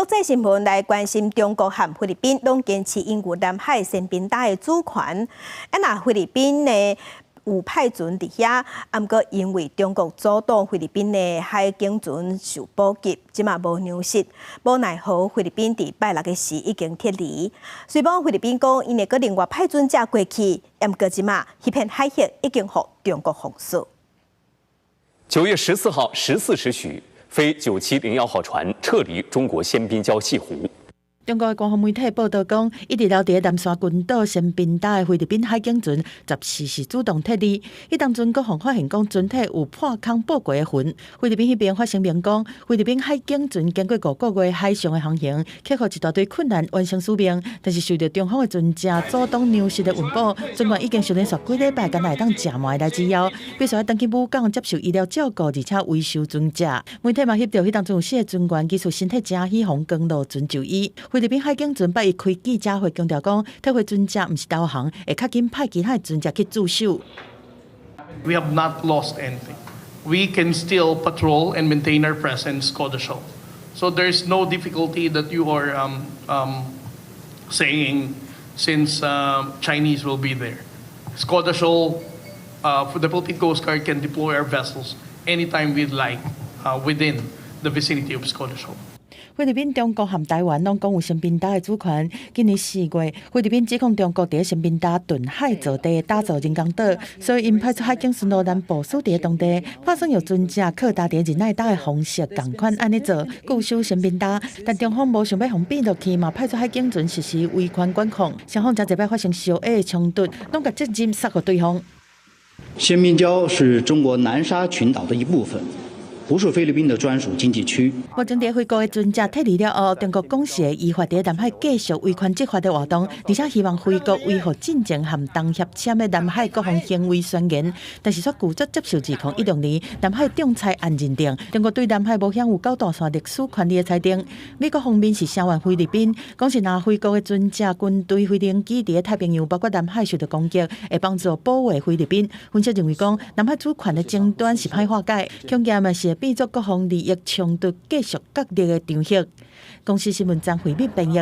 国际新闻来关心中国和菲律宾拢坚持拥护南海宪兵岛的主权。那菲律宾呢有派船伫遐，不过因为中国阻挡菲律宾的海警船受补给，即嘛无粮食，无奈何菲律宾伫拜六的时已经撤离。虽讲菲律宾讲因会阁另外派船只过去，不过即嘛迄片海域已经互中国封锁。9月14号14时许，飞9701号船撤离中国仙宾礁西湖。中国的官方媒体报道讲，一直留伫南沙群岛仙宾岛的菲律宾海警船14时主动撤离。迄当阵，国防发现讲船体有破空爆过的痕。菲律宾迄边发声明讲，菲律宾海警船经过5个月海上的航行，克服一大堆困难，完成使命。但是受到中方的船只阻挡粮食的运补，船员已经连续几礼拜敢来当食糜来之后，必须要登去母港接受医疗照顾，而且维修船只。媒体嘛翕到迄当阵有4个船员，技术身体真喜红光落船就医。菲律宾海警船8日开记者会，强调讲，退回船只毋是导航，会较紧派其他船只去驻守。We have not lost anything. We can still patrol and maintain our presence Scottish Shoal. So there's no difficulty that you are saying since Chinese will be there. Scottish Shoal, for the Philippine Coast Guard can deploy our vessels anytime we'd like within the vicinity of Scottish Shoal. 菲律宾、中国和台湾拢讲有仙宾岛的主权。今年4月，菲律宾指控中国伫仙宾岛屯海造地打造人工岛，所以因派出海警巡逻南部署伫当地，打算用船只靠搭伫仁爱岛的方式，共款安尼做固守仙宾岛。但中方无想要封闭落去嘛，派出海警船实施围权管控，双方才一摆发生小 A 的冲突，拢甲责任撒给对方。仙宾礁是中国南沙群岛的一部分。不是菲律宾的专属经济区。目前伫菲国的船只撤离了后，中国讲是依法伫南海继续维权执法的活动，而且希望菲国维护进程和东协签的南海国防行为宣言，但是却拒绝接受2016年南海仲裁案认定。中国对南海无享有9大线历史权利的裁定。美国方面是声援菲律宾，讲是拿菲国的船只、军队、飞行机伫太平洋，包括南海受到攻击，会帮助保卫菲律宾。分析认为讲，南海主权的争端是歹化解，恐惊嘛是变作各方利益冲突继续角力的场域。公司新闻张惠美编译。